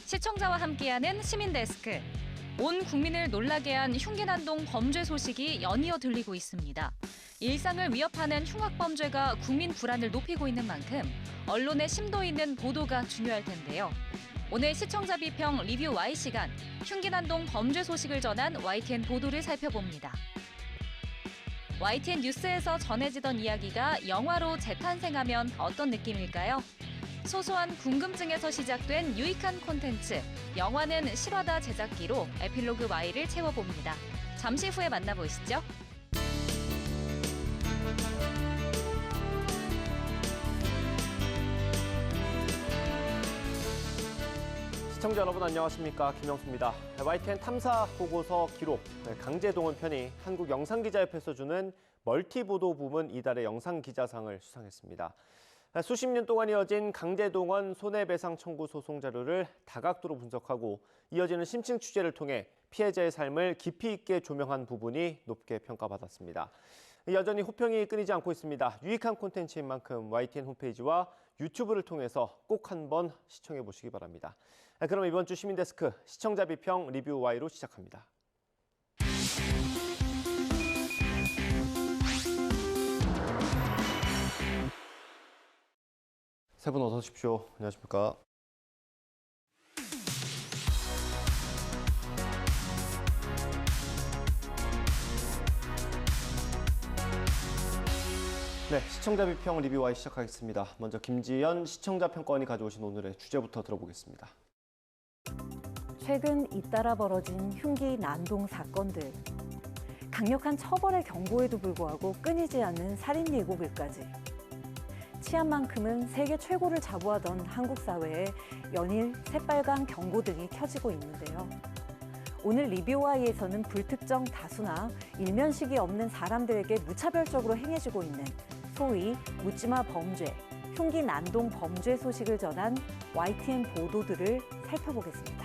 시청자와 함께하는 시민데스크. 온 국민을 놀라게 한 흉기난동 범죄 소식이 연이어 들리고 있습니다. 일상을 위협하는 흉악범죄가 국민 불안을 높이고 있는 만큼 언론의 심도 있는 보도가 중요할 텐데요. 오늘 시청자 비평 리뷰 Y시간, 흉기난동 범죄 소식을 전한 YTN 보도를 살펴봅니다. YTN 뉴스에서 전해지던 이야기가 영화로 재탄생하면 어떤 느낌일까요? 소소한 궁금증에서 시작된 유익한 콘텐츠, 영화는 실화다 제작기로 에필로그 Y를 채워봅니다. 잠시 후에 만나보시죠. 시청자 여러분 안녕하십니까, 김영수입니다. YTN 탐사 보고서 기록 강제동원 편이 한국영상기자협회에서 주는 멀티보도 부문 이달의 영상기자상을 수상했습니다. 수십 년 동안 이어진 강제동원 손해배상 청구 소송 자료를 다각도로 분석하고 이어지는 심층 취재를 통해 피해자의 삶을 깊이 있게 조명한 부분이 높게 평가받았습니다. 여전히 호평이 끊이지 않고 있습니다. 유익한 콘텐츠인 만큼 YTN 홈페이지와 유튜브를 통해서 꼭 한번 시청해 보시기 바랍니다. 그럼 이번 주 시민데스크 시청자 비평 리뷰 Y로 시작합니다. 세 분 어서 오십시오. 안녕하십니까. 네, 시청자 비평 리뷰 Y 시작하겠습니다. 먼저 김지연 시청자 평가원이 가져오신 오늘의 주제부터 들어보겠습니다. 최근 잇따라 벌어진 흉기 난동 사건들. 강력한 처벌의 경고에도 불구하고 끊이지 않는 살인 예고글까지. 치안만큼은 세계 최고를 자부하던 한국 사회에 연일 새빨간 경고등이 켜지고 있는데요. 오늘 리뷰와이에서는 불특정 다수나 일면식이 없는 사람들에게 무차별적으로 행해지고 있는 소위 묻지마 범죄, 흉기 난동 범죄 소식을 전한 YTN 보도들을 살펴보겠습니다.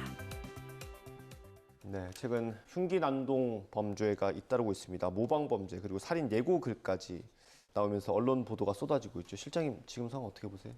네, 최근 흉기 난동 범죄가 잇따르고 있습니다. 모방 범죄 그리고 살인 예고글까지 나오면서 언론 보도가 쏟아지고 있죠. 실장님, 지금 상황 어떻게 보세요?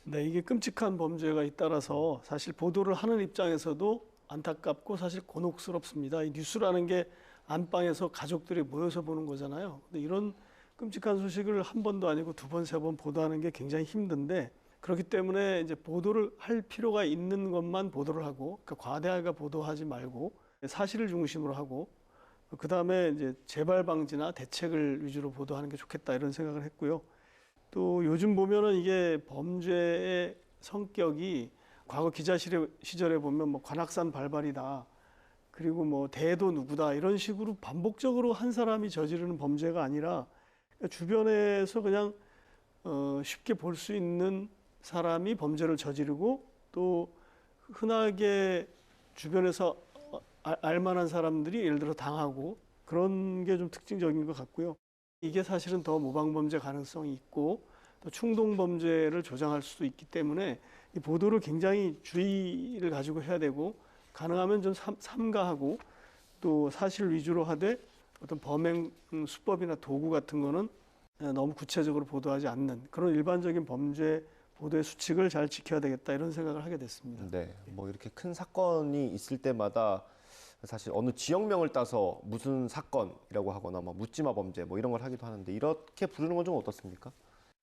네, 이게 끔찍한 범죄가 잇따라서 사실 보도를 하는 입장에서도 안타깝고 사실 곤혹스럽습니다. 이 뉴스라는 게 안방에서 가족들이 모여서 보는 거잖아요. 근데 이런 끔찍한 소식을 한 번도 아니고 두 번, 세 번 보도하는 게 굉장히 힘든데, 그렇기 때문에 이제 보도를 할 필요가 있는 것만 보도를 하고, 그러니까 과대하게 보도하지 말고 사실을 중심으로 하고, 그 다음에 이제 재발 방지나 대책을 위주로 보도하는 게 좋겠다 이런 생각을 했고요. 또 요즘 보면은 이게 범죄의 성격이 과거 기자 시절에 보면 뭐 관악산 발발이다, 그리고 뭐 대도 누구다 이런 식으로 반복적으로 한 사람이 저지르는 범죄가 아니라 주변에서 그냥 쉽게 볼 수 있는 사람이 범죄를 저지르고 또 흔하게 주변에서 알만한 사람들이 예를 들어 당하고 그런 게 좀 특징적인 것 같고요. 이게 사실은 더 모방범죄 가능성이 있고 또 충동범죄를 조장할 수도 있기 때문에 이 보도를 굉장히 주의를 가지고 해야 되고 가능하면 좀 삼가하고 또 사실 위주로 하되 어떤 범행 수법이나 도구 같은 거는 너무 구체적으로 보도하지 않는 그런 일반적인 범죄 보도의 수칙을 잘 지켜야 되겠다 이런 생각을 하게 됐습니다. 네, 뭐 이렇게 큰 사건이 있을 때마다 사실 어느 지역명을 따서 무슨 사건이라고 하거나 뭐 묻지마 범죄 뭐 이런 걸 하기도 하는데 이렇게 부르는 건 좀 어떻습니까?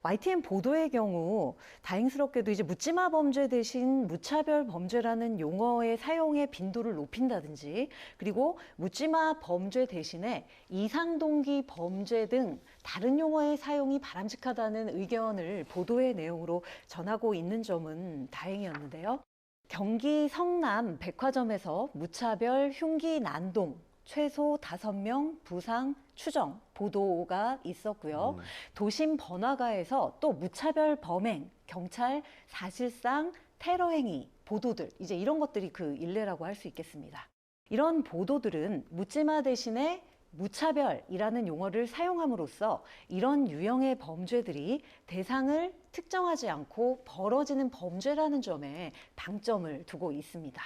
YTN 보도의 경우 다행스럽게도 이제 묻지마 범죄 대신 무차별 범죄라는 용어의 사용의 빈도를 높인다든지 그리고 묻지마 범죄 대신에 이상동기 범죄 등 다른 용어의 사용이 바람직하다는 의견을 보도의 내용으로 전하고 있는 점은 다행이었는데요. 경기 성남 백화점에서 무차별 흉기 난동 최소 5명 부상 추정 보도가 있었고요. 도심 번화가에서 또 무차별 범행, 경찰 사실상 테러 행위 보도들 이제 이런 것들이 그 일례라고 할 수 있겠습니다. 이런 보도들은 묻지마 대신에 무차별이라는 용어를 사용함으로써 이런 유형의 범죄들이 대상을 특정하지 않고 벌어지는 범죄라는 점에 방점을 두고 있습니다.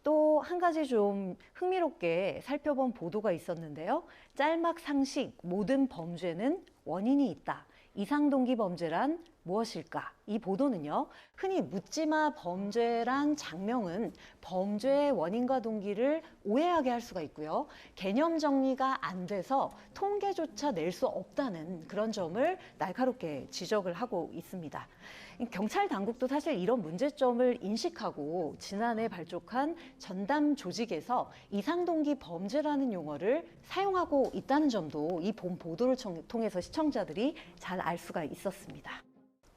또 한 가지 좀 흥미롭게 살펴본 보도가 있었는데요. 짤막 상식 모든 범죄는 원인이 있다. 이상동기 범죄란 무엇일까? 이 보도는요, 흔히 묻지마 범죄란 장명은 범죄의 원인과 동기를 오해하게 할 수가 있고요. 개념 정리가 안 돼서 통계조차 낼 수 없다는 그런 점을 날카롭게 지적을 하고 있습니다. 경찰 당국도 사실 이런 문제점을 인식하고 지난해 발족한 전담 조직에서 이상동기 범죄라는 용어를 사용하고 있다는 점도 이 본 보도를 통해서 시청자들이 잘 알 수가 있었습니다.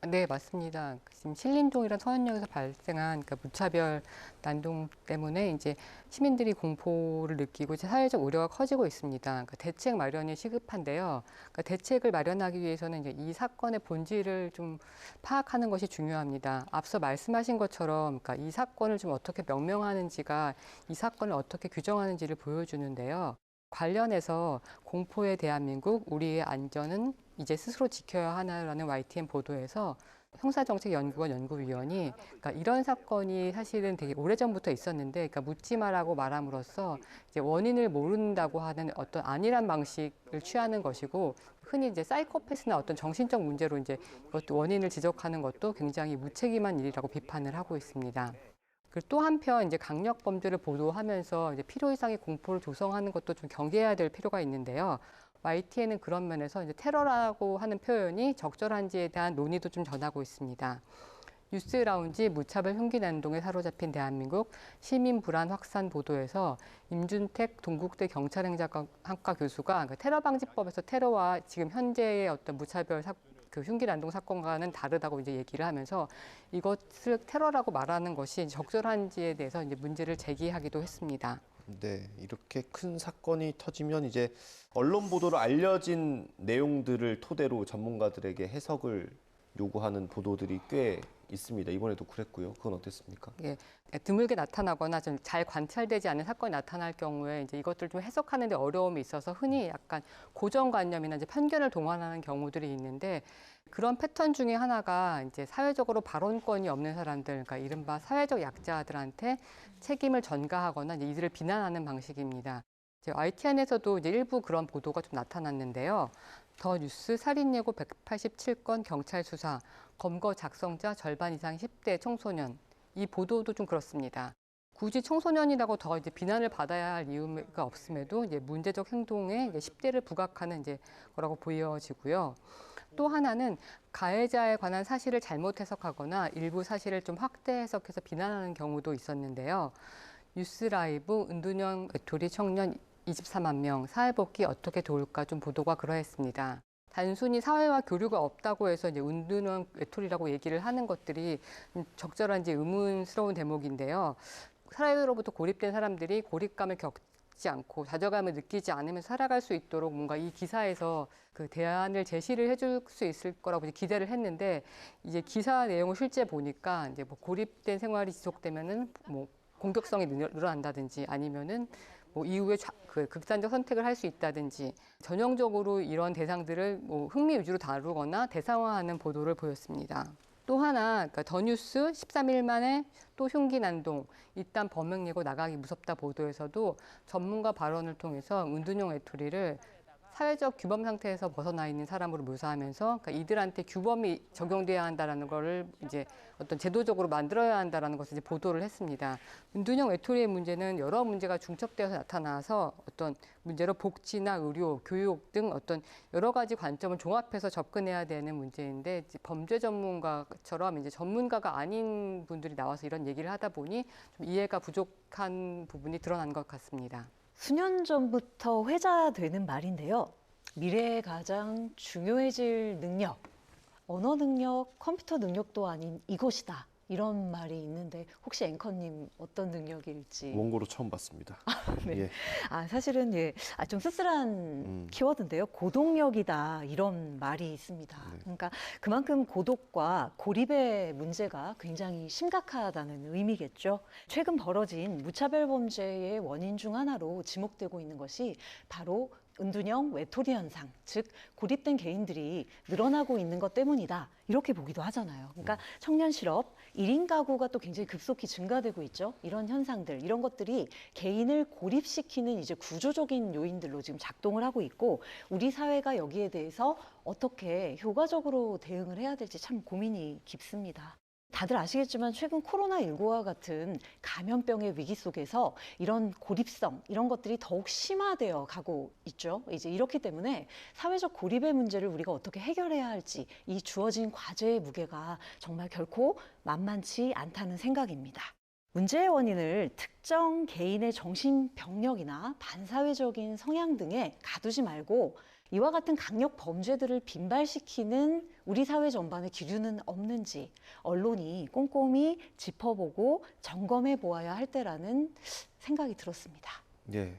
네, 맞습니다. 지금 신림동이랑 서현역에서 발생한 무차별 난동 때문에 이제 시민들이 공포를 느끼고 이제 사회적 우려가 커지고 있습니다. 대책 마련이 시급한데요. 대책을 마련하기 위해서는 이제 이 사건의 본질을 좀 파악하는 것이 중요합니다. 앞서 말씀하신 것처럼 이 사건을 좀 어떻게 명명하는지가 이 사건을 어떻게 규정하는지를 보여주는데요. 관련해서 공포의 대한민국, 우리의 안전은 이제 스스로 지켜야 하나라는 YTN 보도에서 형사정책연구원 연구위원이 이런 사건이 사실은 되게 오래전부터 있었는데 묻지 마라고 말함으로써 이제 원인을 모른다고 하는 어떤 안일한 방식을 취하는 것이고 흔히 이제 사이코패스나 어떤 정신적 문제로 이제 이것도 원인을 지적하는 것도 굉장히 무책임한 일이라고 비판을 하고 있습니다. 그리고 또 한편 이제 강력 범죄를 보도하면서 이제 필요 이상의 공포를 조성하는 것도 좀 경계해야 될 필요가 있는데요. YTN은 그런 면에서 이제 테러라고 하는 표현이 적절한지에 대한 논의도 좀 전하고 있습니다. 뉴스 라운지 무차별 흉기 난동에 사로잡힌 대한민국 시민 불안 확산 보도에서 임준택 동국대 경찰행정학과 교수가 테러 방지법에서 테러와 지금 현재의 어떤 무차별 흉기 난동 사건과는 다르다고 이제 얘기를 하면서 이것을 테러라고 말하는 것이 적절한지에 대해서 이제 문제를 제기하기도 했습니다. 네, 이렇게 큰 사건이 터지면 이제 언론 보도로 알려진 내용들을 토대로 전문가들에게 해석을 요구하는 보도들이 꽤 있습니다. 이번에도 그랬고요. 그건 어땠습니까? 예, 드물게 나타나거나 좀 잘 관찰되지 않은 사건이 나타날 경우에 이제 이것들을 좀 해석하는 데 어려움이 있어서 흔히 약간 고정관념이나 이제 편견을 동원하는 경우들이 있는데 그런 패턴 중에 하나가 이제 사회적으로 발언권이 없는 사람들, 그러니까 이른바 사회적 약자들한테 책임을 전가하거나 이제 이들을 비난하는 방식입니다. YTN에서도 이제 일부 그런 보도가 좀 나타났는데요. 더 뉴스 살인 예고 187건 경찰 수사, 검거 작성자 절반 이상 10대 청소년. 이 보도도 좀 그렇습니다. 굳이 청소년이라고 더 이제 비난을 받아야 할 이유가 없음에도 이제 문제적 행동에 이제 10대를 부각하는 이제 거라고 보여지고요. 또 하나는 가해자에 관한 사실을 잘못 해석하거나 일부 사실을 좀 확대 해석해서 비난하는 경우도 있었는데요. 뉴스 라이브 은둔형 외톨이 청년 24만 명 사회복귀 어떻게 도울까 좀 보도가 그러했습니다. 단순히 사회와 교류가 없다고 해서 이제 은둔형 외톨이라고 얘기를 하는 것들이 적절한지 의문스러운 대목인데요. 사회로부터 고립된 사람들이 고립감을 겪지 않고 좌절감을 느끼지 않으면서 살아갈 수 있도록 뭔가 이 기사에서 그 대안을 제시를 해줄 수 있을 거라고 이제 기대를 했는데 이제 기사 내용을 실제 보니까 이제 뭐 고립된 생활이 지속되면은 뭐 공격성이 늘어난다든지 아니면은 뭐 이후에 극단적 선택을 할 수 있다든지 전형적으로 이런 대상들을 뭐 흥미 위주로 다루거나 대상화하는 보도를 보였습니다. 또 하나, 그러니까 더 뉴스 13일 만에 또 흉기 난동, 일단 범행 예고 나가기 무섭다 보도에서도 전문가 발언을 통해서 은둔형 외톨이를 사회적 규범 상태에서 벗어나 있는 사람으로 묘사하면서 그러니까 이들한테 규범이 적용돼야 한다라는 거를 이제 어떤 제도적으로 만들어야 한다라는 것을 이제 보도를 했습니다. 은둔형 외톨이의 문제는 여러 문제가 중첩되어서 나타나서 어떤 문제로 복지나 의료, 교육 등 어떤 여러 가지 관점을 종합해서 접근해야 되는 문제인데 범죄 전문가처럼 이제 전문가가 아닌 분들이 나와서 이런 얘기를 하다 보니 좀 이해가 부족한 부분이 드러난 것 같습니다. 수년 전부터 회자되는 말인데요. 미래에 가장 중요해질 능력, 언어 능력, 컴퓨터 능력도 아닌 이것이다. 이런 말이 있는데 혹시 앵커님 어떤 능력일지. 원고로 처음 봤습니다. 네. 예. 사실은 좀 쓸쓸한 키워드인데요. 고동력이다 이런 말이 있습니다. 네. 그러니까 그만큼 고독과 고립의 문제가 굉장히 심각하다는 의미겠죠. 최근 벌어진 무차별 범죄의 원인 중 하나로 지목되고 있는 것이 바로 은둔형 외톨이 현상, 즉 고립된 개인들이 늘어나고 있는 것 때문이다. 이렇게 보기도 하잖아요. 그러니까 청년 실업, 1인 가구가 또 굉장히 급속히 증가되고 있죠. 이런 현상들, 이런 것들이 개인을 고립시키는 이제 구조적인 요인들로 지금 작동을 하고 있고 우리 사회가 여기에 대해서 어떻게 효과적으로 대응을 해야 될지 참 고민이 깊습니다. 다들 아시겠지만 최근 코로나19와 같은 감염병의 위기 속에서 이런 고립성, 이런 것들이 더욱 심화되어 가고 있죠. 이제 이렇기 때문에 사회적 고립의 문제를 우리가 어떻게 해결해야 할지 이 주어진 과제의 무게가 정말 결코 만만치 않다는 생각입니다. 문제의 원인을 특정 개인의 정신병력이나 반사회적인 성향 등에 가두지 말고 이와 같은 강력 범죄들을 빈발시키는 우리 사회 전반의 기류는 없는지 언론이 꼼꼼히 짚어보고 점검해 보아야 할 때라는 생각이 들었습니다. 예.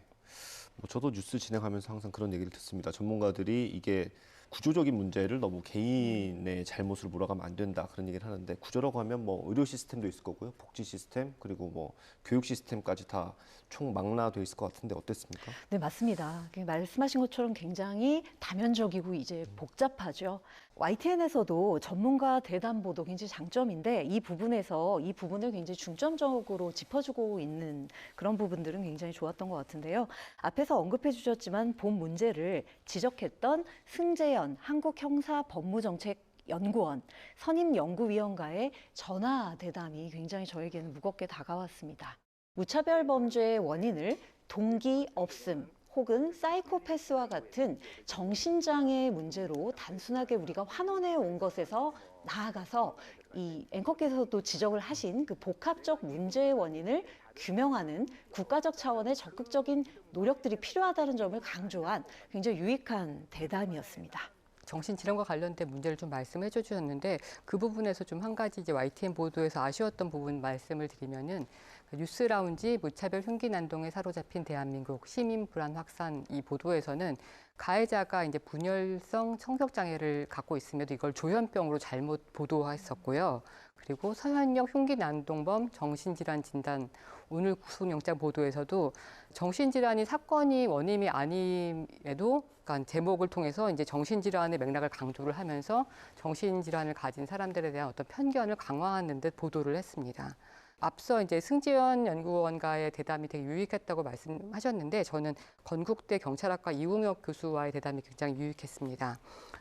저도 뉴스 진행하면서 항상 그런 얘기를 듣습니다. 전문가들이 이게 구조적인 문제를 너무 개인의 잘못으로 몰아가면 안 된다 그런 얘기를 하는데 구조라고 하면 뭐 의료 시스템도 있을 거고요, 복지 시스템 그리고 뭐 교육 시스템까지 다 총망라돼 있을 것 같은데 어땠습니까? 네, 맞습니다. 말씀하신 것처럼 굉장히 다면적이고 이제 복잡하죠. YTN에서도 전문가 대담 보도 굉장히 장점인데 이 부분에서 이 부분을 굉장히 중점적으로 짚어주고 있는 그런 부분들은 굉장히 좋았던 것 같은데요. 앞에서 언급해 주셨지만 본 문제를 지적했던 승재현 한국형사법무정책연구원 선임연구위원과의 전화 대담이 굉장히 저에게는 무겁게 다가왔습니다. 무차별 범죄의 원인을 동기 없음 혹은 사이코패스와 같은 정신장애의 문제로 단순하게 우리가 환원해 온 것에서 나아가서 이 앵커께서도 지적을 하신 그 복합적 문제의 원인을 규명하는 국가적 차원의 적극적인 노력들이 필요하다는 점을 강조한 굉장히 유익한 대담이었습니다. 정신질환과 관련된 문제를 좀 말씀해 주셨는데 그 부분에서 좀 한 가지 이제 YTN 보도에서 아쉬웠던 부분 말씀을 드리면은 뉴스 라운지 무차별 흉기 난동에 사로잡힌 대한민국 시민 불안 확산 이 보도에서는 가해자가 이제 분열성 청력 장애를 갖고 있음에도 이걸 조현병으로 잘못 보도했었고요. 그리고 서현역 흉기 난동범 정신질환 진단 오늘 구속영장 보도에서도 정신질환이 사건이 원인이 아님에도 그러니까 제목을 통해서 이제 정신질환의 맥락을 강조를 하면서 정신질환을 가진 사람들에 대한 어떤 편견을 강화하는 듯 보도를 했습니다. 앞서 이제 승재현 연구원과의 대담이 되게 유익했다고 말씀하셨는데 저는 건국대 경찰학과 이웅혁 교수와의 대담이 굉장히 유익했습니다.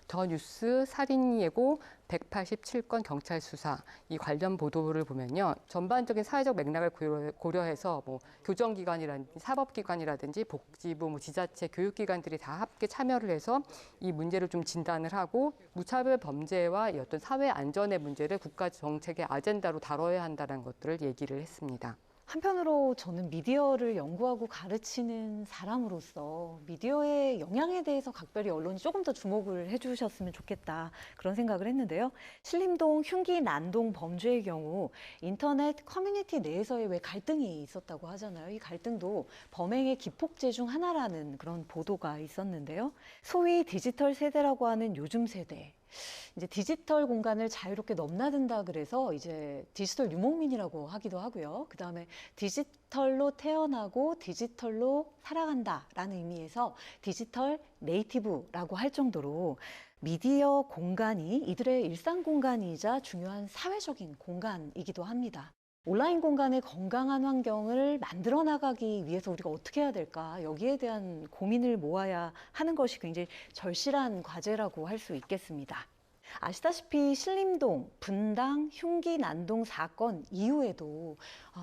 더 뉴스 살인 예고 187건 경찰 수사 이 관련 보도를 보면요. 전반적인 사회적 맥락을 고려해서 뭐 교정기관이라든지 사법기관이라든지 복지부, 뭐 지자체, 교육기관들이 다 함께 참여를 해서 이 문제를 좀 진단을 하고 무차별 범죄와 이 어떤 사회 안전의 문제를 국가 정책의 아젠다로 다뤄야 한다는 것들을 얘기를 했습니다. 한편으로 저는 미디어를 연구하고 가르치는 사람으로서 미디어의 영향에 대해서 각별히 언론이 조금 더 주목을 해주셨으면 좋겠다 그런 생각을 했는데요. 신림동 흉기 난동 범죄의 경우 인터넷 커뮤니티 내에서의 왜 갈등이 있었다고 하잖아요. 이 갈등도 범행의 기폭제 중 하나라는 그런 보도가 있었는데요. 소위 디지털 세대라고 하는 요즘 세대. 이제 디지털 공간을 자유롭게 넘나든다 그래서 이제 디지털 유목민이라고 하기도 하고요. 그다음에 디지털로 태어나고 디지털로 살아간다라는 의미에서 디지털 네이티브라고 할 정도로 미디어 공간이 이들의 일상 공간이자 중요한 사회적인 공간이기도 합니다. 온라인 공간의 건강한 환경을 만들어 나가기 위해서 우리가 어떻게 해야 될까? 여기에 대한 고민을 모아야 하는 것이 굉장히 절실한 과제라고 할 수 있겠습니다. 아시다시피 신림동, 분당, 흉기 난동 사건 이후에도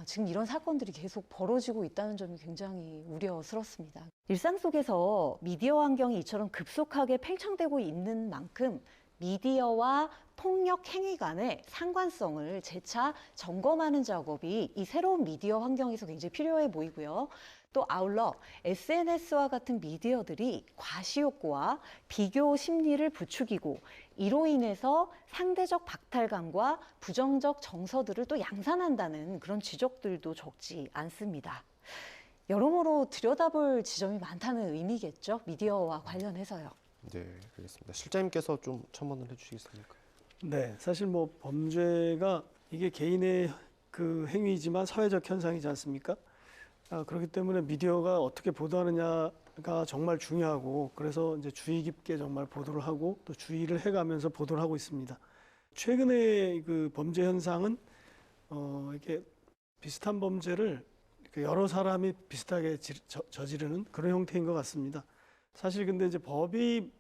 지금 이런 사건들이 계속 벌어지고 있다는 점이 굉장히 우려스럽습니다. 일상 속에서 미디어 환경이 이처럼 급속하게 팽창되고 있는 만큼 미디어와 폭력 행위 간의 상관성을 재차 점검하는 작업이 이 새로운 미디어 환경에서 굉장히 필요해 보이고요. 또 아울러 SNS와 같은 미디어들이 과시욕구와 비교 심리를 부추기고 이로 인해서 상대적 박탈감과 부정적 정서들을 또 양산한다는 그런 지적들도 적지 않습니다. 여러모로 들여다볼 지점이 많다는 의미겠죠. 미디어와 관련해서요. 네, 알겠습니다. 실장님께서 좀 첨언을 해주시겠습니까? 네, 사실 뭐 범죄가 이게 개인의 그 행위지만 사회적 현상이지 않습니까? 그렇기 때문에 미디어가 어떻게 보도하느냐가 정말 중요하고 그래서 이제 주의 깊게 정말 보도를 하고 또 주의를 해가면서 보도를 하고 있습니다. 최근에 그 범죄 현상은 이렇게 비슷한 범죄를 여러 사람이 비슷하게 저지르는 그런 형태인 것 같습니다. 사실 근데 이제 법이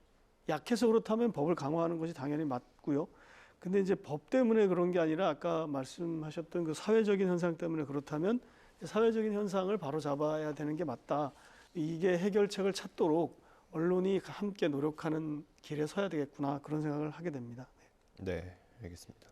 약해서 그렇다면 법을 강화하는 것이 당연히 맞고요. 근데 이제 법 때문에 그런 게 아니라 아까 말씀하셨던 그 사회적인 현상 때문에 그렇다면 사회적인 현상을 바로 잡아야 되는 게 맞다. 이게 해결책을 찾도록 언론이 함께 노력하는 길에 서야 되겠구나 그런 생각을 하게 됩니다. 네, 알겠습니다.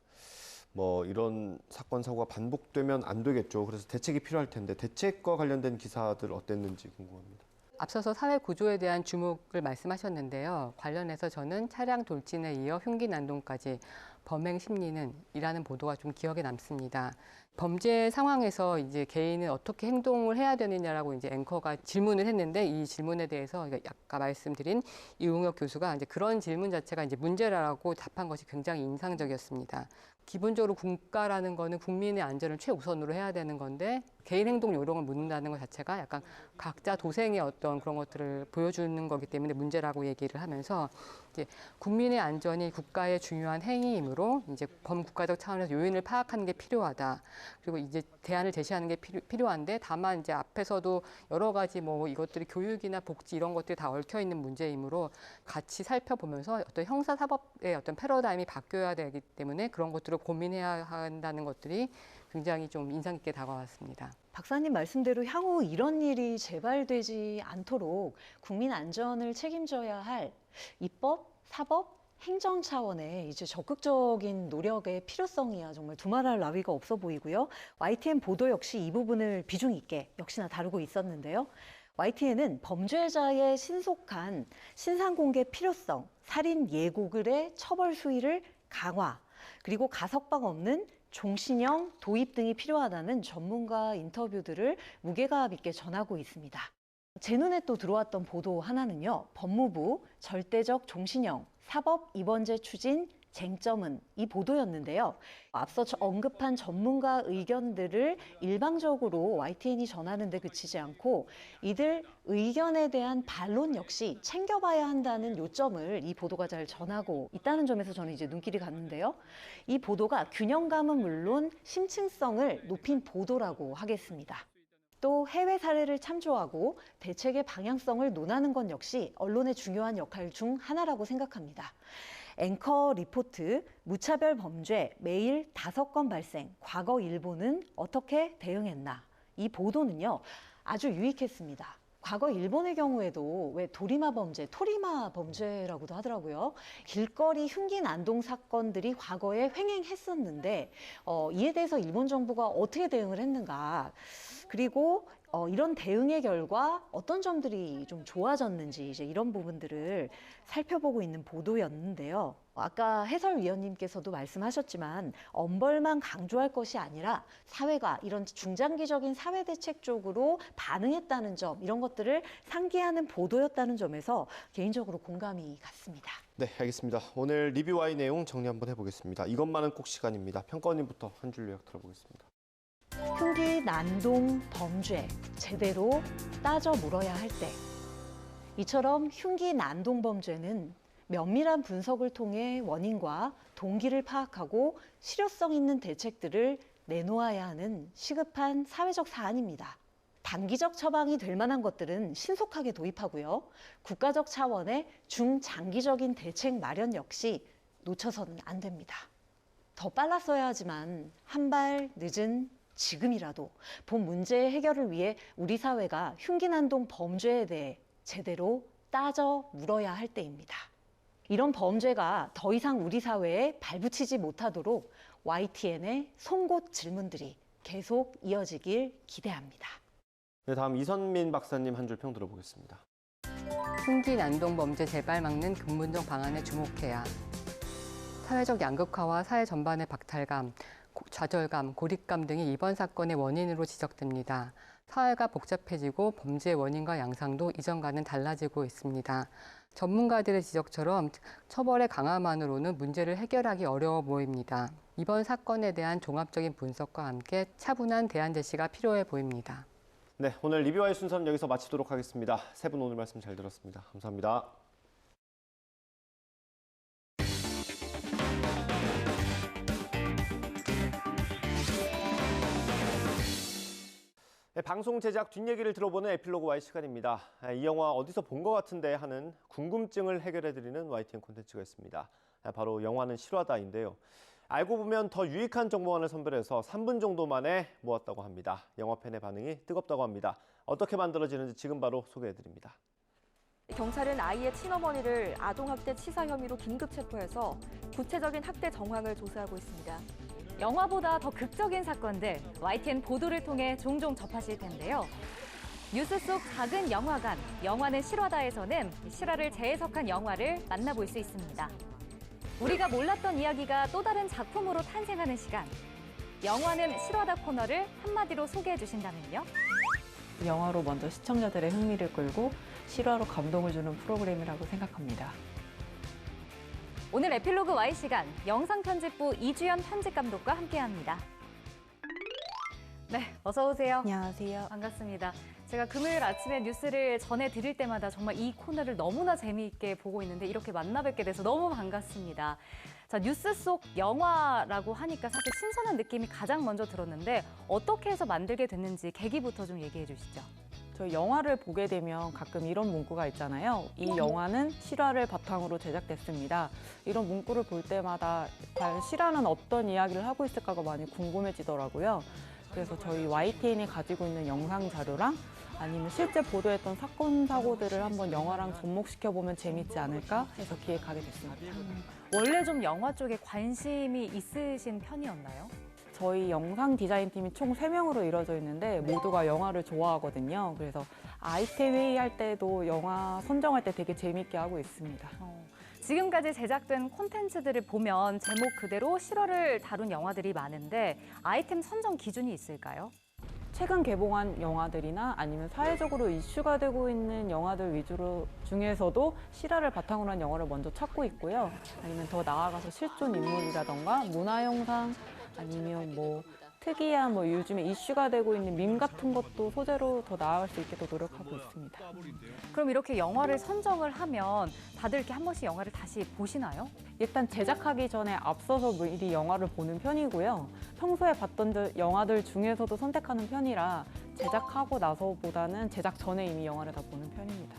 뭐 이런 사건 사고가 반복되면 안 되겠죠. 그래서 대책이 필요할 텐데 대책과 관련된 기사들 어땠는지 궁금합니다. 앞서서 사회 구조에 대한 주목을 말씀하셨는데요. 관련해서 저는 차량 돌진에 이어 흉기 난동까지 범행 심리는 이라는 보도가 좀 기억에 남습니다. 범죄 상황에서 이제 개인은 어떻게 행동을 해야 되느냐라고 이제 앵커가 질문을 했는데 이 질문에 대해서 아까 말씀드린 이웅혁 교수가 이제 그런 질문 자체가 이제 문제라고 답한 것이 굉장히 인상적이었습니다. 기본적으로 국가라는 거는 국민의 안전을 최우선으로 해야 되는 건데 개인 행동 요령을 묻는다는 것 자체가 약간 각자 도생의 어떤 그런 것들을 보여주는 거기 때문에 문제라고 얘기를 하면서 이제 국민의 안전이 국가의 중요한 행위이므로 이제 범국가적 차원에서 요인을 파악하는 게 필요하다. 그리고 이제 대안을 제시하는 게 필요한데 다만 이제 앞에서도 여러 가지 뭐 이것들이 교육이나 복지 이런 것들이 다 얽혀 있는 문제이므로 같이 살펴보면서 어떤 형사사법의 어떤 패러다임이 바뀌어야 되기 때문에 그런 것들을 고민해야 한다는 것들이 굉장히 좀 인상 깊게 다가왔습니다. 박사님 말씀대로 향후 이런 일이 재발되지 않도록 국민 안전을 책임져야 할 입법, 사법, 행정 차원의 이제 적극적인 노력의 필요성이야 정말 두말할 나위가 없어 보이고요. YTN 보도 역시 이 부분을 비중 있게 역시나 다루고 있었는데요. YTN은 범죄자의 신속한 신상 공개 필요성, 살인 예고글의 처벌 수위를 강화, 그리고 가석방 없는 종신형 도입 등이 필요하다는 전문가 인터뷰들을 무게감 있게 전하고 있습니다. 제 눈에 또 들어왔던 보도 하나는요. 법무부 절대적 종신형 사법 입원제 추진 쟁점은 이 보도였는데요. 앞서 언급한 전문가 의견들을 일방적으로 YTN이 전하는 데 그치지 않고 이들 의견에 대한 반론 역시 챙겨봐야 한다는 요점을 이 보도가 잘 전하고 있다는 점에서 저는 이제 눈길이 갔는데요. 이 보도가 균형감은 물론 심층성을 높인 보도라고 하겠습니다. 또 해외 사례를 참조하고 대책의 방향성을 논하는 것 역시 언론의 중요한 역할 중 하나라고 생각합니다. 앵커 리포트, 무차별 범죄 매일 5건 발생, 과거 일본은 어떻게 대응했나? 이 보도는요, 아주 유익했습니다. 과거 일본의 경우에도 왜 도리마 범죄, 토리마 범죄라고도 하더라고요. 길거리 흉기 난동 사건들이 과거에 횡행했었는데 이에 대해서 일본 정부가 어떻게 대응을 했는가? 그리고 이런 대응의 결과 어떤 점들이 좀 좋아졌는지 이제 이런 부분들을 살펴보고 있는 보도였는데요. 아까 해설위원님께서도 말씀하셨지만 엄벌만 강조할 것이 아니라 사회가 이런 중장기적인 사회대책 쪽으로 반응했다는 점 이런 것들을 상기하는 보도였다는 점에서 개인적으로 공감이 갔습니다. 네, 알겠습니다. 오늘 리뷰와의 내용 정리 한번 해보겠습니다. 이것만은 꼭 시간입니다. 평가원님부터 한 줄 요약 들어보겠습니다. 흉기 난동 범죄 제대로 따져 물어야 할 때 이처럼 흉기 난동 범죄는 면밀한 분석을 통해 원인과 동기를 파악하고 실효성 있는 대책들을 내놓아야 하는 시급한 사회적 사안입니다. 단기적 처방이 될 만한 것들은 신속하게 도입하고요. 국가적 차원의 중장기적인 대책 마련 역시 놓쳐서는 안 됩니다. 더 빨랐어야 하지만 한 발 늦은 지금이라도 본 문제의 해결을 위해 우리 사회가 흉기 난동 범죄에 대해 제대로 따져 물어야 할 때입니다. 이런 범죄가 더 이상 우리 사회에 발붙이지 못하도록 YTN의 송곳 질문들이 계속 이어지길 기대합니다. 네, 다음 이선민 박사님 한 줄 평 들어보겠습니다. 흉기 난동 범죄 재발 막는 근본적 방안에 주목해야. 사회적 양극화와 사회 전반의 박탈감, 좌절감, 고립감 등이 이번 사건의 원인으로 지적됩니다. 사회가 복잡해지고 범죄의 원인과 양상도 이전과는 달라지고 있습니다. 전문가들의 지적처럼 처벌의 강화만으로는 문제를 해결하기 어려워 보입니다. 이번 사건에 대한 종합적인 분석과 함께 차분한 대안 제시가 필요해 보입니다. 네, 오늘 리뷰와의 순서는 여기서 마치도록 하겠습니다. 세 분 오늘 말씀 잘 들었습니다. 감사합니다. 네, 방송 제작 뒷얘기를 들어보는 에필로그 Y 시간입니다. 이 영화 어디서 본 것 같은데 하는 궁금증을 해결해드리는 YTN 콘텐츠가 있습니다. 바로 영화는 실화다인데요. 알고 보면 더 유익한 정보만을 선별해서 3분 정도 만에 모았다고 합니다. 영화팬의 반응이 뜨겁다고 합니다. 어떻게 만들어지는지 지금 바로 소개해드립니다. 경찰은 아이의 친어머니를 아동학대 치사 혐의로 긴급 체포해서 구체적인 학대 정황을 조사하고 있습니다. 영화보다 더 극적인 사건들 YTN 보도를 통해 종종 접하실 텐데요. 뉴스 속 작은 영화관, 영화는 실화다에서는 실화를 재해석한 영화를 만나볼 수 있습니다. 우리가 몰랐던 이야기가 또 다른 작품으로 탄생하는 시간. 영화는 실화다 코너를 한마디로 소개해 주신다면요. 영화로 먼저 시청자들의 흥미를 끌고 실화로 감동을 주는 프로그램이라고 생각합니다. 오늘 에필로그 Y 시간, 영상편집부 이주연 편집감독과 함께합니다. 네, 어서 오세요. 안녕하세요. 반갑습니다. 제가 금요일 아침에 뉴스를 전해드릴 때마다 정말 이 코너를 너무나 재미있게 보고 있는데 이렇게 만나 뵙게 돼서 너무 반갑습니다. 자, 뉴스 속 영화라고 하니까 사실 신선한 느낌이 가장 먼저 들었는데 어떻게 해서 만들게 됐는지 계기부터 좀 얘기해 주시죠. 저 영화를 보게 되면 가끔 이런 문구가 있잖아요. 이 영화는 실화를 바탕으로 제작됐습니다. 이런 문구를 볼 때마다 과연 실화는 어떤 이야기를 하고 있을까가 많이 궁금해지더라고요. 그래서 저희 YTN이 가지고 있는 영상 자료랑 아니면 실제 보도했던 사건, 사고들을 한번 영화랑 접목시켜보면 재밌지 않을까 해서 기획하게 됐습니다. 원래 좀 영화 쪽에 관심이 있으신 편이었나요? 저희 영상 디자인팀이 총 3명으로 이루어져 있는데 모두가 영화를 좋아하거든요. 그래서 아이템 회의할 때도 영화 선정할 때 되게 재밌게 하고 있습니다. 지금까지 제작된 콘텐츠들을 보면 제목 그대로 실화를 다룬 영화들이 많은데 아이템 선정 기준이 있을까요? 최근 개봉한 영화들이나 아니면 사회적으로 이슈가 되고 있는 영화들 위주로 중에서도 실화를 바탕으로 한 영화를 먼저 찾고 있고요. 아니면 더 나아가서 실존 인물이라던가 문화영상 아니면 뭐 특이한 뭐 요즘에 이슈가 되고 있는 밈 같은 것도 소재로 더 나아갈 수 있게 더 노력하고 있습니다. 그럼 이렇게 영화를 선정을 하면 다들 이렇게 한 번씩 영화를 다시 보시나요? 일단 제작하기 전에 앞서서 미리 영화를 보는 편이고요. 평소에 봤던 영화들 중에서도 선택하는 편이라 제작하고 나서보다는 제작 전에 이미 영화를 다 보는 편입니다.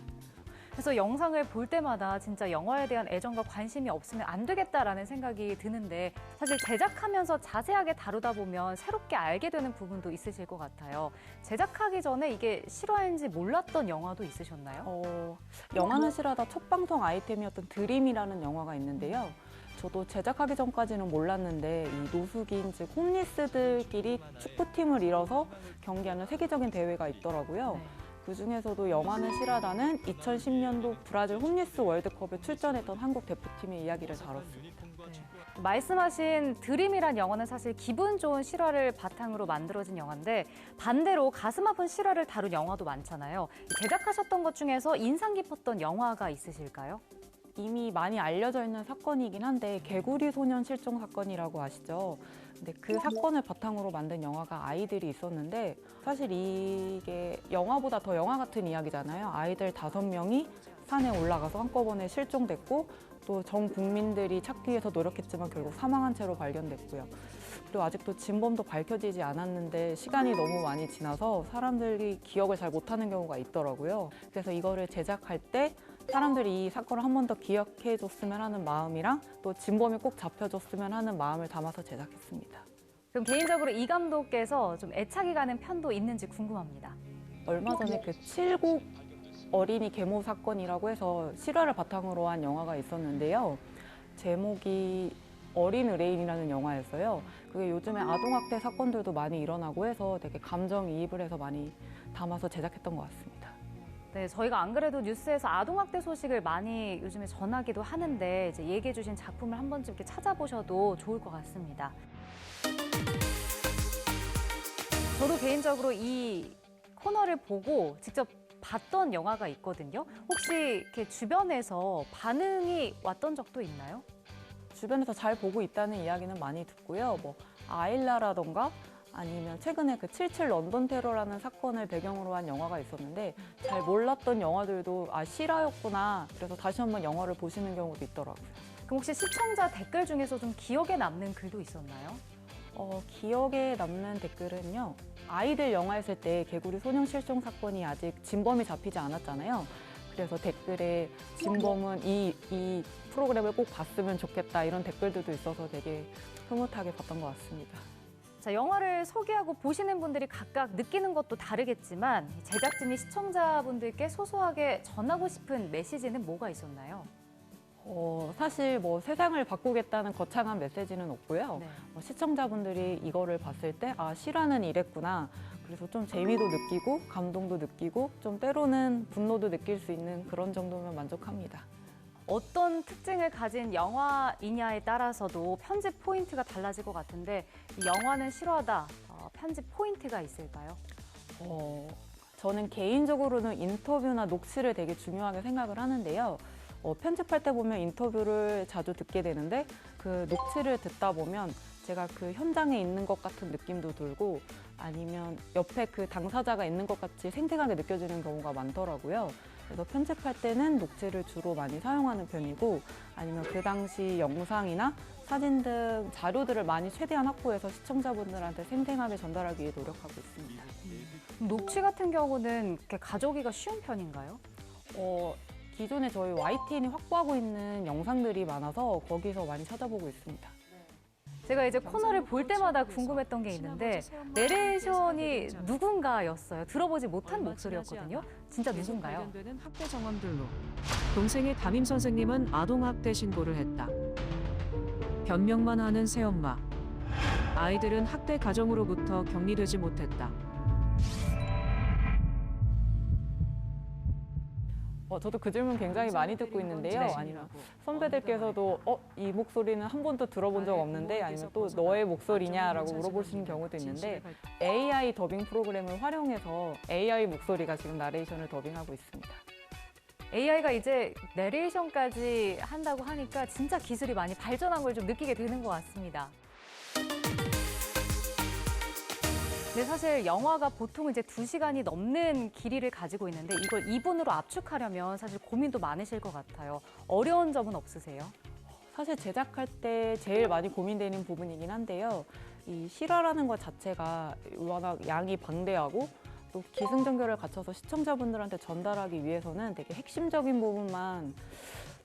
그래서 영상을 볼 때마다 진짜 영화에 대한 애정과 관심이 없으면 안 되겠다라는 생각이 드는데 사실 제작하면서 자세하게 다루다 보면 새롭게 알게 되는 부분도 있으실 것 같아요. 제작하기 전에 이게 실화인지 몰랐던 영화도 있으셨나요? 영화는 실화다 첫 방송 아이템이었던 드림이라는 영화가 있는데요. 저도 제작하기 전까지는 몰랐는데 이 노숙인 즉 홈리스들끼리 축구팀을 이뤄서 경기하는 세계적인 대회가 있더라고요. 그중에서도 영화는 실화다는 2010년도 브라질 홈리스 월드컵에 출전했던 한국 대표팀의 이야기를 다뤘습니다. 말씀하신 드림이란 영화는 사실 기분 좋은 실화를 바탕으로 만들어진 영화인데 반대로 가슴 아픈 실화를 다룬 영화도 많잖아요. 제작하셨던 것 중에서 인상 깊었던 영화가 있으실까요? 이미 많이 알려져 있는 사건이긴 한데 개구리 소년 실종 사건이라고 아시죠? 근데 그 사건을 바탕으로 만든 영화가 아이들이 있었는데 사실 이게 영화보다 더 영화 같은 이야기잖아요. 아이들 5명이 산에 올라가서 한꺼번에 실종됐고 또 전 국민들이 찾기 위해서 노력했지만 결국 사망한 채로 발견됐고요. 그리고 아직도 진범도 밝혀지지 않았는데 시간이 너무 많이 지나서 사람들이 기억을 잘 못하는 경우가 있더라고요. 그래서 이거를 제작할 때 사람들이 이 사건을 한 번 더 기억해줬으면 하는 마음이랑 또 진범이 꼭 잡혀줬으면 하는 마음을 담아서 제작했습니다. 그럼 개인적으로 이 감독께서 좀 애착이 가는 편도 있는지 궁금합니다. 얼마 전에 그 7곱 어린이 계모 사건이라고 해서 실화를 바탕으로 한 영화가 있었는데요. 제목이 어린 의뢰인이라는 영화였어요. 그게 요즘에 아동학대 사건들도 많이 일어나고 해서 되게 감정이입을 해서 많이 담아서 제작했던 것 같습니다. 네, 저희가 안 그래도 뉴스에서 아동학대 소식을 많이 요즘에 전하기도 하는데 이제 얘기해 주신 작품을 한 번쯤 이렇게 찾아보셔도 좋을 것 같습니다. 저도 개인적으로 이 코너를 보고 직접 봤던 영화가 있거든요. 혹시 이렇게 주변에서 반응이 왔던 적도 있나요? 주변에서 잘 보고 있다는 이야기는 많이 듣고요. 뭐 아일라라던가 아니면 최근에 그 77 런던 테러라는 사건을 배경으로 한 영화가 있었는데 잘 몰랐던 영화들도 아 실화였구나. 그래서 다시 한번 영화를 보시는 경우도 있더라고요. 그럼 혹시 시청자 댓글 중에서 좀 기억에 남는 글도 있었나요? 기억에 남는 댓글은요. 아이들 영화 했을 때 개구리 소년 실종 사건이 아직 진범이 잡히지 않았잖아요. 그래서 댓글에 진범은 이 프로그램을 꼭 봤으면 좋겠다 이런 댓글들도 있어서 되게 흐뭇하게 봤던 것 같습니다. 자, 영화를 소개하고 보시는 분들이 각각 느끼는 것도 다르겠지만 제작진이 시청자분들께 소소하게 전하고 싶은 메시지는 뭐가 있었나요? 사실 뭐 세상을 바꾸겠다는 거창한 메시지는 없고요. 네. 시청자분들이 이거를 봤을 때 아, 실화는 이랬구나. 그래서 좀 재미도 느끼고 감동도 느끼고 좀 때로는 분노도 느낄 수 있는 그런 정도면 만족합니다. 어떤 특징을 가진 영화이냐에 따라서도 편집 포인트가 달라질 것 같은데 이 영화는 실화다. 편집 포인트가 있을까요? 저는 개인적으로는 인터뷰나 녹취를 되게 중요하게 생각을 하는데요. 편집할 때 보면 인터뷰를 자주 듣게 되는데 그 녹취를 듣다 보면 제가 그 현장에 있는 것 같은 느낌도 들고 아니면 옆에 그 당사자가 있는 것 같이 생생하게 느껴지는 경우가 많더라고요. 그래서 편집할 때는 녹취를 주로 많이 사용하는 편이고 아니면 그 당시 영상이나 사진 등 자료들을 많이 최대한 확보해서 시청자분들한테 생생하게 전달하기 위해 노력하고 있습니다. 녹취 같은 경우는 이렇게 가져오기가 쉬운 편인가요? 기존에 저희 YTN이 확보하고 있는 영상들이 많아서 거기서 많이 찾아보고 있습니다. 제가 이제 코너를 볼 때마다 궁금했던 게 있는데 내레이션이 누군가였어요. 들어보지 못한 목소리였거든요. 진짜 누군가요? 발견되는 학대 정황들로 동생의 담임 선생님은 아동학대 신고를 했다. 변명만 하는 새엄마. 아이들은 학대 가정으로부터 격리되지 못했다. 저도 그 질문 굉장히 많이 듣고 있는데요. 아니면 선배들께서도 이 목소리는 한 번도 들어본 적 없는데 아니면 또 너의 목소리냐라고 물어보시는 경우도 있는데 AI 더빙 프로그램을 활용해서 AI 목소리가 지금 나레이션을 더빙하고 있습니다. AI가 이제 내레이션까지 한다고 하니까 진짜 기술이 많이 발전한 걸 좀 느끼게 되는 것 같습니다. 근데 사실 영화가 보통 이제 2시간이 넘는 길이를 가지고 있는데 이걸 2분으로 압축하려면 사실 고민도 많으실 것 같아요. 어려운 점은 없으세요? 사실 제작할 때 제일 많이 고민되는 부분이긴 한데요. 이 실화라는 것 자체가 워낙 양이 방대하고 또 기승전결을 갖춰서 시청자분들한테 전달하기 위해서는 되게 핵심적인 부분만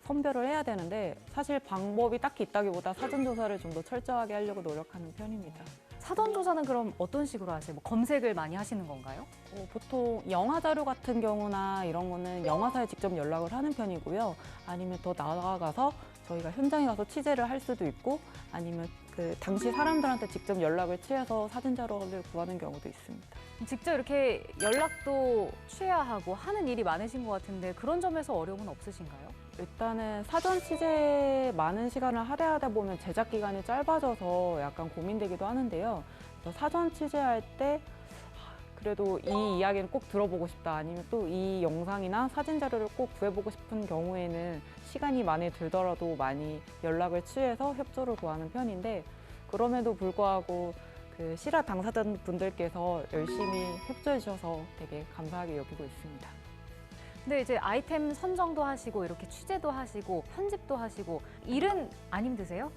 선별을 해야 되는데 사실 방법이 딱히 있다기보다 사전조사를 좀 더 철저하게 하려고 노력하는 편입니다. 사전 조사는 그럼 어떤 식으로 하세요? 뭐 검색을 많이 하시는 건가요? 보통 영화 자료 같은 경우나 이런 거는 영화사에 직접 연락을 하는 편이고요. 아니면 더 나아가서 저희가 현장에 가서 취재를 할 수도 있고 아니면 그 당시 사람들한테 직접 연락을 취해서 사진 자료를 구하는 경우도 있습니다. 직접 이렇게 연락도 취해야 하고 하는 일이 많으신 것 같은데 그런 점에서 어려움은 없으신가요? 일단은 사전 취재에 많은 시간을 할애하다 보면 제작 기간이 짧아져서 약간 고민되기도 하는데요. 그래서 사전 취재할 때 그래도 이 이야기를 꼭 들어보고 싶다 아니면 또 이 영상이나 사진 자료를 꼭 구해보고 싶은 경우에는 시간이 많이 들더라도 많이 연락을 취해서 협조를 구하는 편인데 그럼에도 불구하고 그 실화 당사자분들께서 열심히 협조해 주셔서 되게 감사하게 여기고 있습니다. 근데 이제 아이템 선정도 하시고 이렇게 취재도 하시고 편집도 하시고 일은 안 힘드세요?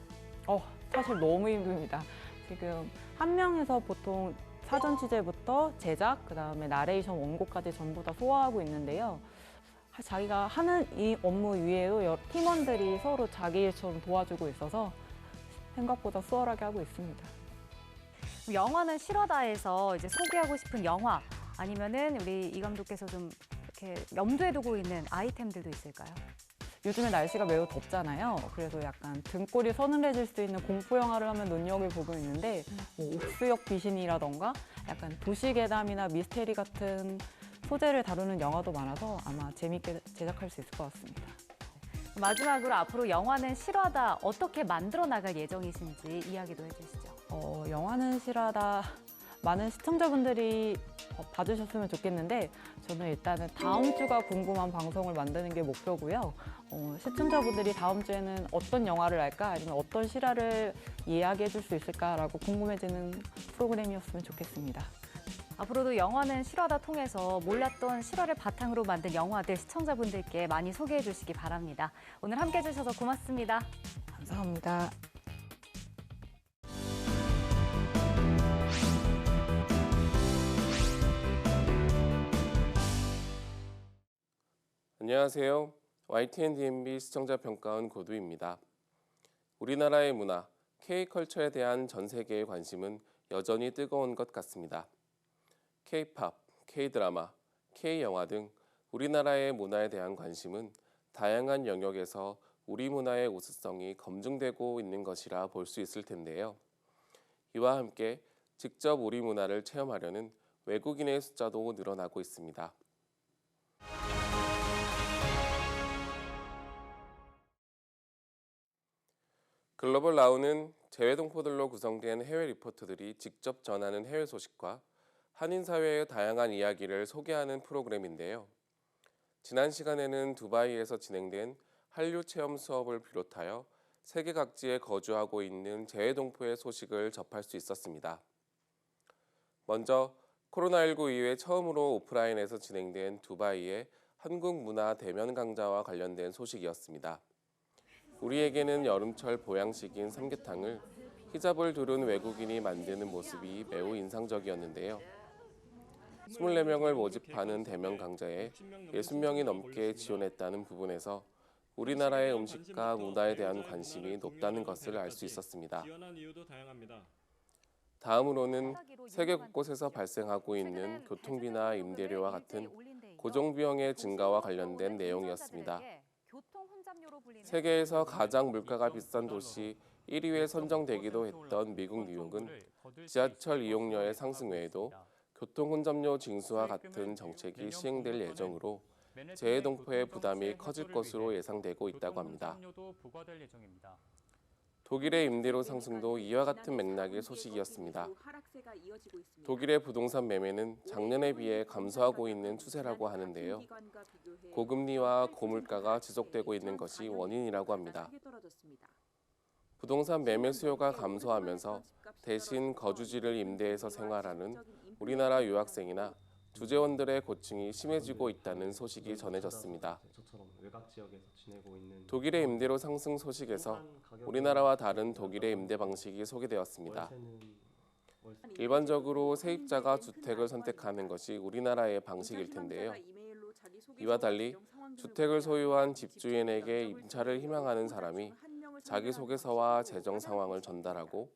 사실 너무 힘듭니다. 지금 한 명에서 보통 사전 취재부터 제작, 그다음에 나레이션 원고까지 전부 다 소화하고 있는데요. 자기가 하는 이 업무 위에도 여러 팀원들이 서로 자기 일처럼 도와주고 있어서 생각보다 수월하게 하고 있습니다. 영화는 실화다에서 이제 소개하고 싶은 영화 아니면은 우리 이 감독께서 좀 이렇게 염두에 두고 있는 아이템들도 있을까요? 요즘에 날씨가 매우 덥잖아요. 그래서 약간 등골이 서늘해질 수 있는 공포 영화를 하면 눈여겨보고 있는데 뭐 옥수역 귀신이라던가 약간 도시괴담이나 미스테리 같은 소재를 다루는 영화도 많아서 아마 재밌게 제작할 수 있을 것 같습니다. 마지막으로 앞으로 영화는 실화다 어떻게 만들어 나갈 예정이신지 이야기도 해주시죠. 영화는 실화다. 많은 시청자분들이 봐주셨으면 좋겠는데 저는 일단은 다음 주가 궁금한 방송을 만드는 게 목표고요. 시청자분들이 다음 주에는 어떤 영화를 할까 아니면 어떤 실화를 이야기해 줄 수 있을까라고 궁금해지는 프로그램이었으면 좋겠습니다. 앞으로도 영화는 실화다 통해서 몰랐던 실화를 바탕으로 만든 영화들 시청자분들께 많이 소개해 주시기 바랍니다. 오늘 함께 해주셔서 고맙습니다. 감사합니다. 안녕하세요. YTN DMB 시청자 평가원 고두입니다. 우리나라의 문화, K컬처에 대한 전 세계의 관심은 여전히 뜨거운 것 같습니다. K-팝, K-드라마, K-영화 등 우리나라의 문화에 대한 관심은 다양한 영역에서 우리 문화의 우수성이 검증되고 있는 것이라 볼 수 있을 텐데요. 이와 함께 직접 우리 문화를 체험하려는 외국인의 숫자도 늘어나고 있습니다. 글로벌 나우는 재외동포들로 구성된 해외 리포터들이 직접 전하는 해외 소식과 한인 사회의 다양한 이야기를 소개하는 프로그램인데요. 지난 시간에는 두바이에서 진행된 한류 체험 수업을 비롯하여 세계 각지에 거주하고 있는 재외동포의 소식을 접할 수 있었습니다. 먼저 코로나19 이후에 처음으로 오프라인에서 진행된 두바이의 한국 문화 대면 강좌와 관련된 소식이었습니다. 우리에게는 여름철 보양식인 삼계탕을 히잡을 두른 외국인이 만드는 모습이 매우 인상적이었는데요. 24명을 모집하는 대면 강좌에 60명이 넘게 지원했다는 부분에서 우리나라의 음식과 문화에 대한 관심이 높다는 것을 알 수 있었습니다. 다음으로는 세계 곳곳에서 발생하고 있는 교통비나 임대료와 같은 고정비용의 증가와 관련된 내용이었습니다. 세계에서 가장 물가가 비싼 도시 1위에 선정되기도 했던 미국 뉴욕은 지하철 이용료의 상승 외에도 교통혼잡료 징수와 같은 정책이 시행될 예정으로 재외동포의 부담이 커질 것으로 예상되고 있다고 합니다. 독일의 임대료 상승도 이와 같은 맥락의 소식이었습니다. 독일의 부동산 매매는 작년에 비해 감소하고 있는 추세라고 하는데요. 고금리와 고물가가 지속되고 있는 것이 원인이라고 합니다. 부동산 매매 수요가 감소하면서 대신 거주지를 임대해서 생활하는 우리나라 유학생이나 주재원들의 고충이 심해지고 있다는 소식이 전해졌습니다. 독일의 임대료 상승 소식에서 우리나라와 다른 독일의 임대 방식이 소개되었습니다. 일반적으로 세입자가 주택을 선택하는 것이 우리나라의 방식일 텐데요. 이와 달리 주택을 소유한 집주인에게 임차를 희망하는 사람이 자기소개서와 재정 상황을 전달하고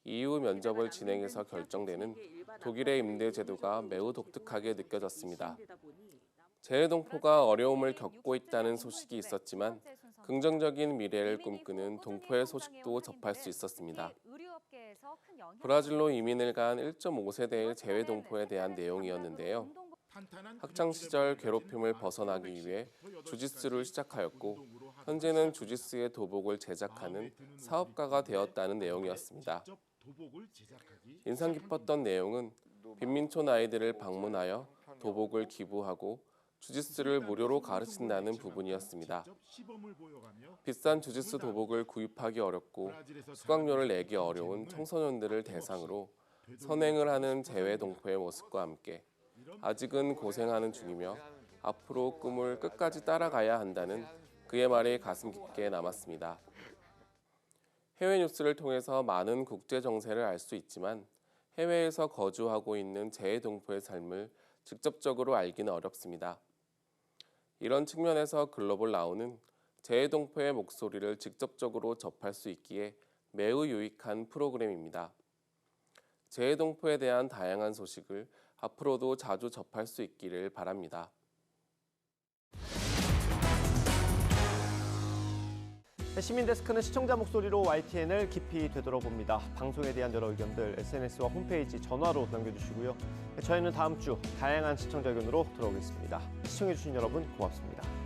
이후 면접을 진행해서 결정되는 독일의 임대 제도가 매우 독특하게 느껴졌습니다. 재외동포가 어려움을 겪고 있다는 소식이 있었지만 긍정적인 미래를 꿈꾸는 동포의 소식도 접할 수 있었습니다. 브라질로 이민을 간 1.5세대의 재외동포에 대한 내용이었는데요. 학창시절 괴롭힘을 벗어나기 위해 주짓수를 시작하였고 현재는 주짓수의 도복을 제작하는 사업가가 되었다는 내용이었습니다. 인상 깊었던 내용은 빈민촌 아이들을 방문하여 도복을 기부하고 주짓수를 무료로 가르친다는 부분이었습니다. 비싼 주짓수 도복을 구입하기 어렵고 수강료를 내기 어려운 청소년들을 대상으로 선행을 하는 재외동포의 모습과 함께 아직은 고생하는 중이며 앞으로 꿈을 끝까지 따라가야 한다는 그의 말이 가슴 깊게 남았습니다. 해외 뉴스를 통해서 많은 국제 정세를 알 수 있지만 해외에서 거주하고 있는 재외동포의 삶을 직접적으로 알기는 어렵습니다. 이런 측면에서 글로벌 나우는 재외동포의 목소리를 직접적으로 접할 수 있기에 매우 유익한 프로그램입니다. 재외동포에 대한 다양한 소식을 앞으로도 자주 접할 수 있기를 바랍니다. 시민데스크는 시청자 목소리로 YTN을 깊이 되돌아봅니다. 방송에 대한 여러 의견들 SNS와 홈페이지, 전화로 남겨주시고요. 저희는 다음 주 다양한 시청자 의견으로 돌아오겠습니다. 시청해주신 여러분 고맙습니다.